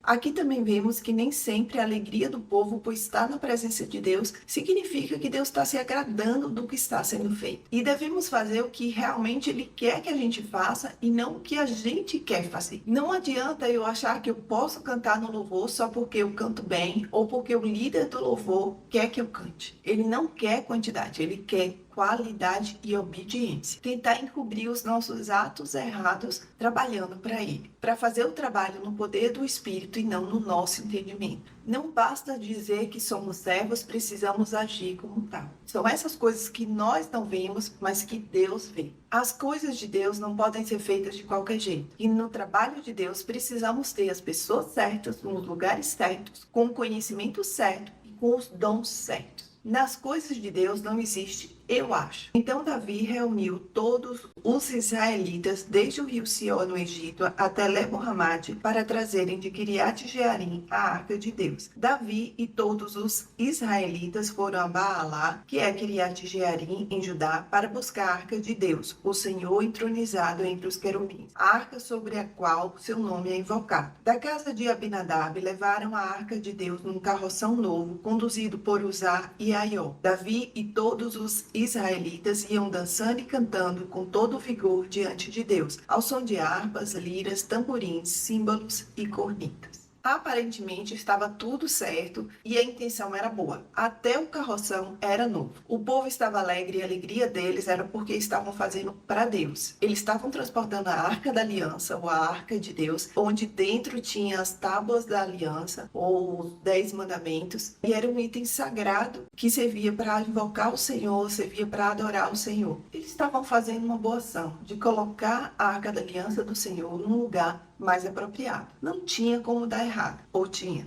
Aqui também vemos que nem sempre a alegria do povo por estar na presença de Deus significa que Deus está se agradando do que está sendo feito. E devemos fazer o que realmente Ele quer que a gente faça e não o que a gente quer fazer. Não adianta eu achar que eu posso cantar no louvor só porque eu canto bem ou porque o líder do louvor quer que eu cante. Ele não quer quantidade, ele quer qualidade e obediência. Tentar encobrir os nossos atos errados trabalhando para Ele. Para fazer o trabalho no poder do Espírito e não no nosso entendimento. Não basta dizer que somos servos, precisamos agir como tal. São essas coisas que nós não vemos, mas que Deus vê. As coisas de Deus não podem ser feitas de qualquer jeito. E no trabalho de Deus precisamos ter as pessoas certas, nos lugares certos, com o conhecimento certo e com os dons certos. Nas coisas de Deus não existe eu acho. Então Davi reuniu todos os israelitas desde o rio Sior no Egito até Lebo-Hamate para trazerem de Quiriate-Jearim a arca de Deus. Davi e todos os israelitas foram a Baalá, que é Quiriate-Jearim em Judá, para buscar a arca de Deus, o Senhor entronizado entre os querubins, a arca sobre a qual seu nome é invocado. Da casa de Abinadab levaram a arca de Deus num carroção novo, conduzido por Uzá e Aió. Davi e todos os israelitas iam dançando e cantando com todo o vigor diante de Deus, ao som de harpas, liras, tamborins, símbolos e cornetas. Aparentemente estava tudo certo e a intenção era boa. Até o carroção era novo. O povo estava alegre e a alegria deles era porque estavam fazendo para Deus. Eles estavam transportando a Arca da Aliança, ou a Arca de Deus, onde dentro tinha as tábuas da aliança, ou os 10 mandamentos, e era um item sagrado que servia para invocar o Senhor, servia para adorar o Senhor. Eles estavam fazendo uma boa ação de colocar a Arca da Aliança do Senhor num lugar mais apropriado. Não tinha como dar errado, ou tinha?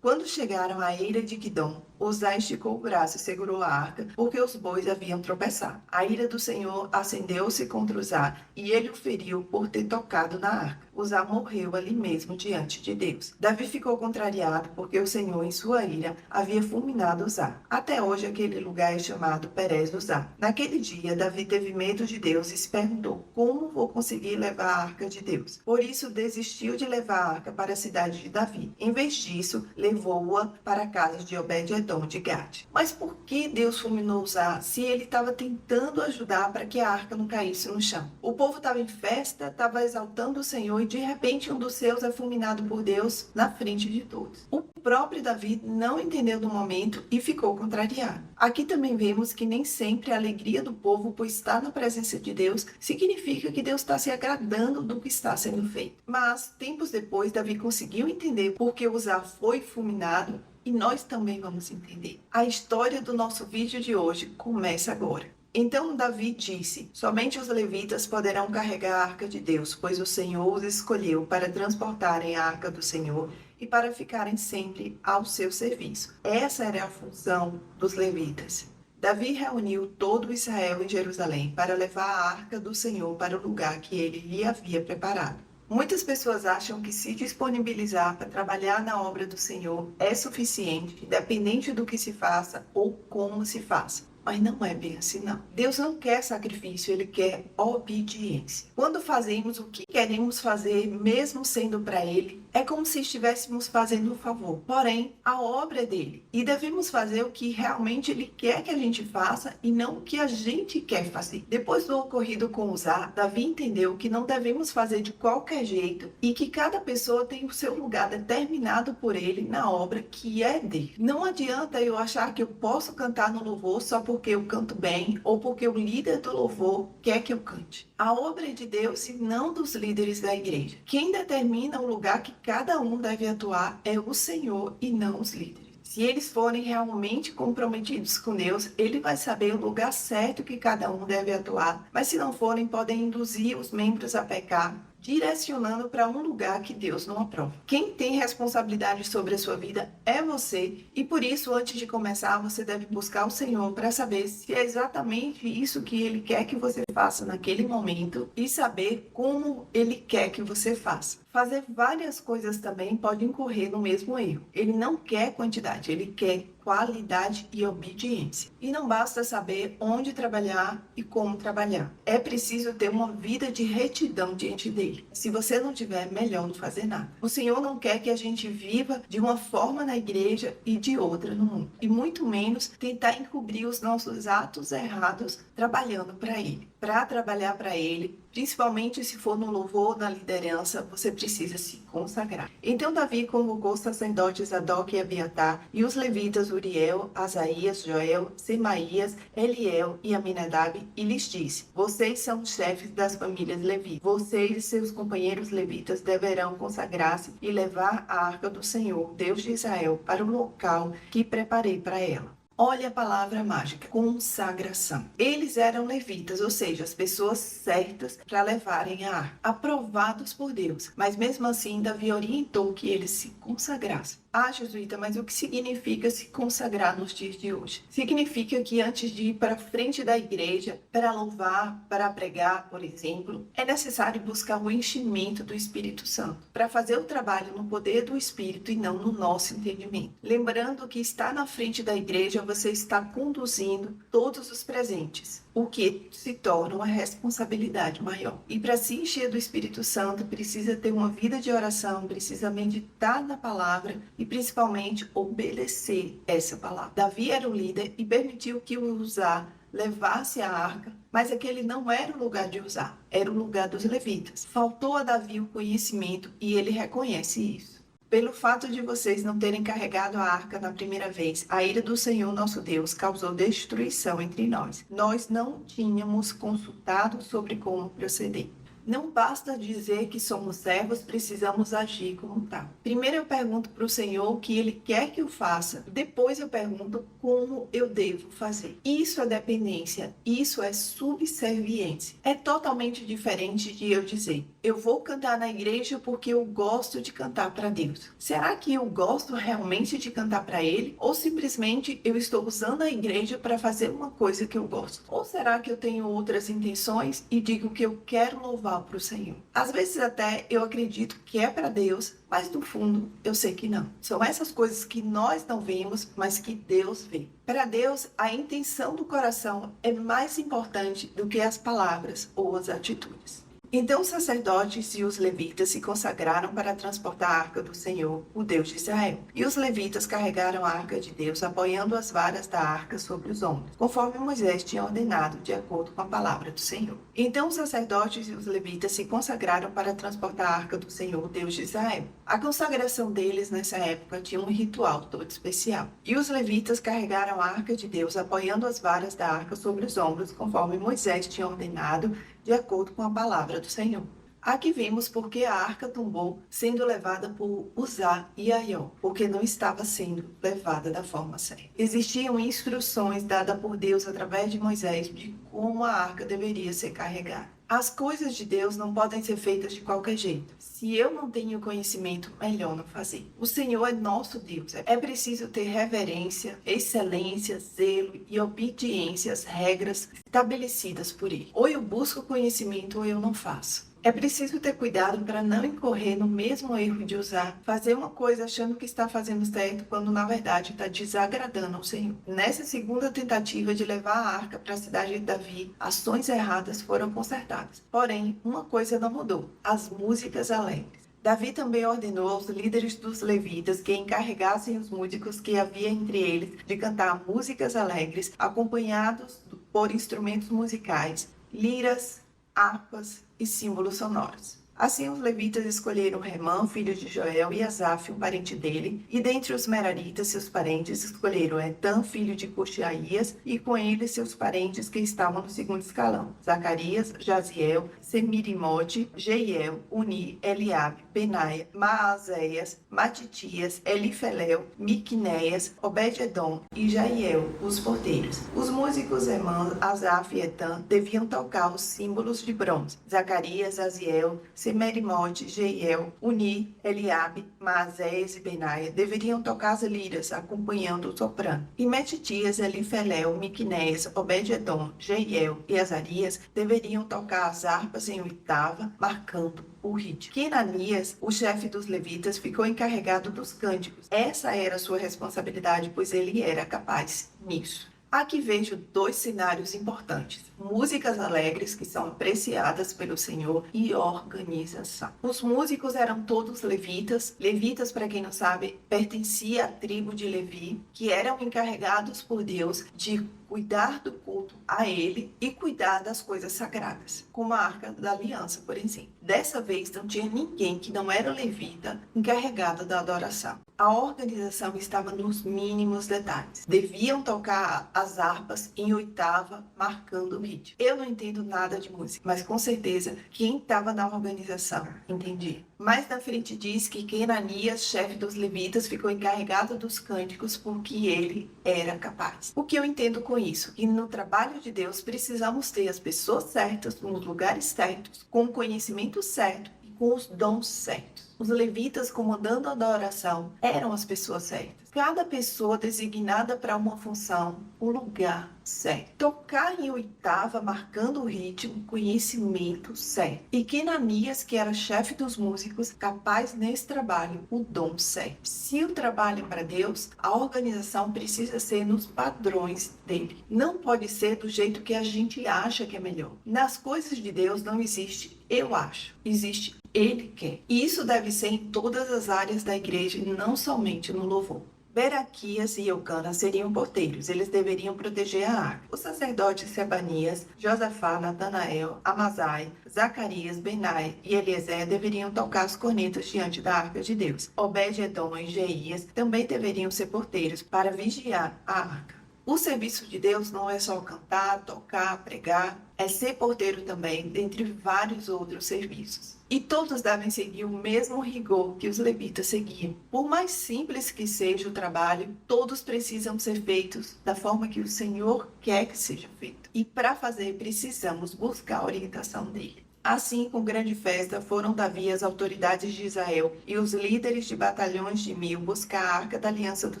Quando chegaram à eira de Quidom, Uzá esticou o braço e segurou a arca, porque os bois haviam tropeçado. A ira do Senhor acendeu-se contra Uzá, e ele o feriu por ter tocado na arca. Uzá morreu ali mesmo diante de Deus. Davi ficou contrariado, porque o Senhor, em sua ira, havia fulminado Uzá. Até hoje aquele lugar é chamado Perez Uzá. Naquele dia, Davi teve medo de Deus e se perguntou: como vou conseguir levar a arca de Deus? Por isso desistiu de levar a arca para a cidade de Davi. Em vez disso, levou-a para a casa de Obed-Edom de Gade. Mas por que Deus fulminou Uzá se ele estava tentando ajudar para que a arca não caísse no chão? O povo estava em festa, estava exaltando o Senhor e de repente um dos seus é fulminado por Deus na frente de todos. O próprio Davi não entendeu do momento e ficou contrariado. Aqui também vemos que nem sempre a alegria do povo por estar na presença de Deus significa que Deus está se agradando do que está sendo feito. Mas tempos depois Davi conseguiu entender por que Uzá foi fulminado. E nós também vamos entender. A história do nosso vídeo de hoje começa agora. Então Davi disse: somente os levitas poderão carregar a arca de Deus, pois o Senhor os escolheu para transportarem a arca do Senhor e para ficarem sempre ao seu serviço. Essa era a função dos levitas. Davi reuniu todo Israel em Jerusalém para levar a arca do Senhor para o lugar que ele lhe havia preparado. Muitas pessoas acham que se disponibilizar para trabalhar na obra do Senhor é suficiente, independente do que se faça ou como se faça. Mas não é bem assim, não. Deus não quer sacrifício, Ele quer obediência. Quando fazemos o que queremos fazer, mesmo sendo para Ele, é como se estivéssemos fazendo um favor. Porém, a obra é dele. E devemos fazer o que realmente Ele quer que a gente faça e não o que a gente quer fazer. Depois do ocorrido com Uzá, Davi entendeu que não devemos fazer de qualquer jeito e que cada pessoa tem o seu lugar determinado por Ele na obra que é dele. Não adianta eu achar que eu posso cantar no louvor só porque eu canto bem ou porque o líder do louvor quer que eu cante. A obra é de Deus e não dos líderes da igreja. Quem determina o lugar que cada um deve atuar é o Senhor e não os líderes. Se eles forem realmente comprometidos com Deus, Ele vai saber o lugar certo que cada um deve atuar. Mas se não forem, podem induzir os membros a pecar, direcionando para um lugar que Deus não aprova. Quem tem responsabilidade sobre a sua vida é você, e por isso, antes de começar, você deve buscar o Senhor para saber se é exatamente isso que Ele quer que você faça naquele momento e saber como Ele quer que você faça. Fazer várias coisas também pode incorrer no mesmo erro. Ele não quer quantidade, ele quer qualidade e obediência. E não basta saber onde trabalhar e como trabalhar. É preciso ter uma vida de retidão diante dele. Se você não tiver, melhor não fazer nada. O Senhor não quer que a gente viva de uma forma na igreja e de outra no mundo. E muito menos tentar encobrir os nossos atos errados trabalhando para ele. Para trabalhar para ele, principalmente se for no louvor, na liderança, você precisa se consagrar. Então Davi convocou os sacerdotes Zadok e Abiatar e os levitas Uriel, Asaías, Joel, Semaías, Eliel e Aminadab e lhes disse: vocês são os chefes das famílias levitas. Vocês e seus companheiros levitas deverão consagrar-se e levar a arca do Senhor, Deus de Israel, para o local que preparei para ela. Olha a palavra mágica, consagração. Eles eram levitas, ou seja, as pessoas certas para levarem a arca, aprovados por Deus. Mas mesmo assim, Davi orientou que eles se consagrassem. Ah, jesuíta, mas o que significa se consagrar nos dias de hoje? Significa que antes de ir para frente da igreja, para louvar, para pregar, por exemplo, é necessário buscar o enchimento do Espírito Santo, para fazer o trabalho no poder do Espírito e não no nosso entendimento. Lembrando que estar na frente da igreja, você está conduzindo todos os presentes, o que se torna uma responsabilidade maior. E para se encher do Espírito Santo, precisa ter uma vida de oração, precisa meditar na palavra e principalmente obedecer essa palavra. Davi era o líder e permitiu que o Uzá levasse a arca, mas aquele não era o lugar de Uzá, era o lugar dos levitas. Faltou a Davi o conhecimento e ele reconhece isso. Pelo fato de vocês não terem carregado a arca na primeira vez, a ira do Senhor nosso Deus causou destruição entre nós. Nós não tínhamos consultado sobre como proceder. Não basta dizer que somos servos, precisamos agir como tal. Primeiro eu pergunto para o Senhor o que Ele quer que eu faça. Depois eu pergunto como eu devo fazer. Isso é dependência, isso é subserviência. É totalmente diferente de eu dizer: eu vou cantar na igreja porque eu gosto de cantar para Deus. Será que eu gosto realmente de cantar para Ele? Ou simplesmente eu estou usando a igreja para fazer uma coisa que eu gosto? Ou será que eu tenho outras intenções e digo que eu quero louvar para o Senhor? Às vezes até eu acredito que é para Deus, mas no fundo eu sei que não. São essas coisas que nós não vemos, mas que Deus vê. Para Deus, a intenção do coração é mais importante do que as palavras ou as atitudes. Então os sacerdotes e os levitas se consagraram para transportar a arca do Senhor, o Deus de Israel. E os levitas carregaram a arca de Deus, apoiando as varas da arca sobre os ombros, conforme Moisés tinha ordenado, de acordo com a palavra do Senhor. Então os sacerdotes e os levitas se consagraram para transportar a arca do Senhor, o Deus de Israel. A consagração deles nessa época tinha um ritual todo especial. E os levitas carregaram a arca de Deus, apoiando as varas da arca sobre os ombros, conforme Moisés tinha ordenado, de acordo com a palavra do Senhor. Aqui vimos porque a arca tombou, sendo levada por Uzá e Aió, porque não estava sendo levada da forma certa. Existiam instruções dadas por Deus através de Moisés de como a arca deveria ser carregada. As coisas de Deus não podem ser feitas de qualquer jeito. Se eu não tenho conhecimento, melhor não fazer. O Senhor é nosso Deus. É preciso ter reverência, excelência, zelo e obediência às regras estabelecidas por Ele. Ou eu busco conhecimento ou eu não faço. É preciso ter cuidado para não incorrer no mesmo erro de fazer uma coisa achando que está fazendo certo, quando na verdade está desagradando ao Senhor. Nessa segunda tentativa de levar a arca para a cidade de Davi, ações erradas foram consertadas. Porém, uma coisa não mudou: as músicas alegres. Davi também ordenou aos líderes dos levitas que encarregassem os músicos que havia entre eles de cantar músicas alegres, acompanhados por instrumentos musicais, liras, harpas e símbolos sonoros. Assim, os levitas escolheram Remã, filho de Joel, e Asaf, um parente dele, e dentre os meraritas, seus parentes, escolheram Etã, filho de Cuxiaías, e com ele seus parentes que estavam no segundo escalão: Zacarias, Jaziel, Semirimote, Jeiel, Uni, Eliabe, Benaia, Maazéias, Matitias, Elifelel, Miqunéias, Obed-edom e Jaiel, os porteiros. Os músicos Emã, Asaf e Etã deviam tocar os símbolos de bronze: Zacarias, Aziel, Semerimote, Jeiel, Uni, Eliabe, Maazéias e Benaia deveriam tocar as liras, acompanhando o soprano. E Matitias, Elifelel, Miqunéias, Obed-edom, Jeiel e Azarias deveriam tocar as harpas em oitava, marcando o ritmo. Quenanias, o chefe dos levitas, ficou encarregado dos cânticos. Essa era a sua responsabilidade, pois ele era capaz nisso. Aqui vejo dois cenários importantes: músicas alegres que são apreciadas pelo Senhor e organização. Os músicos eram todos levitas. Levitas, para quem não sabe, pertencia à tribo de Levi, que eram encarregados por Deus de cuidar do culto a ele e cuidar das coisas sagradas, como a Arca da Aliança, por exemplo. Dessa vez não tinha ninguém que não era levita encarregado da adoração. A organização estava nos mínimos detalhes. Deviam tocar as harpas em oitava, marcando o ritmo. Eu não entendo nada de música, mas com certeza quem estava na organização entendia. Mais na frente diz que Quenanias, chefe dos levitas, ficou encarregado dos cânticos porque ele era capaz. O que eu entendo com isso? Que no trabalho de Deus precisamos ter as pessoas certas, nos lugares certos, com o conhecimento certo e com os dons certos. Os levitas comandando a adoração eram as pessoas certas. Cada pessoa designada para uma função, o lugar certo. Tocar em oitava, marcando o ritmo, conhecimento certo. E Quenanias, que era chefe dos músicos, capaz nesse trabalho, o dom certo. Se o trabalho é para Deus, a organização precisa ser nos padrões dele. Não pode ser do jeito que a gente acha que é melhor. Nas coisas de Deus não existe eu acho, existe ele quer. E isso deve ser em todas as áreas da igreja, não somente no louvor. Beraquias e Eucana seriam porteiros, eles deveriam proteger a arca. Os sacerdotes Sebanias, Josafá, Natanael, Amazai, Zacarias, Benai e Eliezer deveriam tocar as cornetas diante da arca de Deus. Obed-edom e Jeías também deveriam ser porteiros para vigiar a arca. O serviço de Deus não é só cantar, tocar, pregar, é ser porteiro também, dentre vários outros serviços. E todos devem seguir o mesmo rigor que os levitas seguiam. Por mais simples que seja o trabalho, todos precisam ser feitos da forma que o Senhor quer que seja feito. E para fazer, precisamos buscar a orientação dele. Assim, com grande festa, foram Davi as autoridades de Israel e os líderes de batalhões de 1000 buscar a arca da aliança do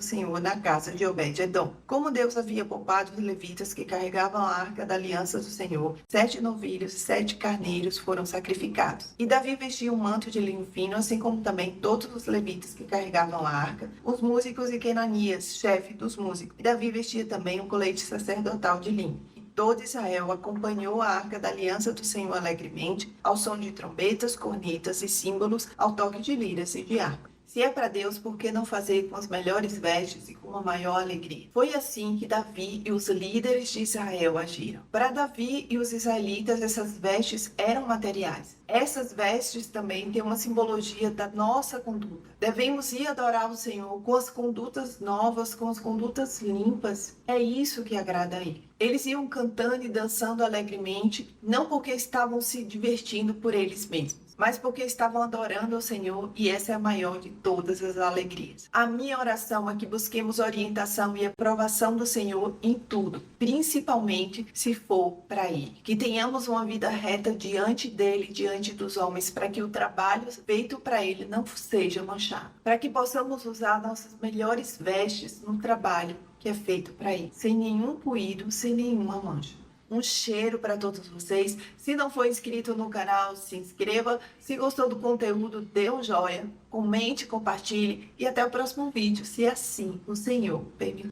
Senhor na casa de Obed-edom. Como Deus havia poupado os levitas que carregavam a arca da aliança do Senhor, 7 novilhos e 7 carneiros foram sacrificados. E Davi vestia um manto de linho fino, assim como também todos os levitas que carregavam a arca, os músicos e Quenanias, chefe dos músicos. E Davi vestia também um colete sacerdotal de linho. Todo Israel acompanhou a arca da aliança do Senhor alegremente, ao som de trombetas, cornetas e símbolos, ao toque de liras e de harpa. Se é para Deus, por que não fazer com as melhores vestes e com uma maior alegria? Foi assim que Davi e os líderes de Israel agiram. Para Davi e os israelitas, essas vestes eram materiais. Essas vestes também têm uma simbologia da nossa conduta. Devemos ir adorar o Senhor com as condutas novas, com as condutas limpas. É isso que agrada a Ele. Eles iam cantando e dançando alegremente, não porque estavam se divertindo por eles mesmos, mas porque estavam adorando ao Senhor, e essa é a maior de todas as alegrias. A minha oração é que busquemos orientação e aprovação do Senhor em tudo, principalmente se for para Ele. Que tenhamos uma vida reta diante dEle, diante dos homens, para que o trabalho feito para Ele não seja manchado. Para que possamos usar nossas melhores vestes no trabalho que é feito para Ele, sem nenhum ruído, sem nenhuma mancha. Um cheiro para todos vocês. Se não for inscrito no canal, se inscreva. Se gostou do conteúdo, dê um joinha, comente, compartilhe e até o próximo vídeo, se assim o Senhor permitir.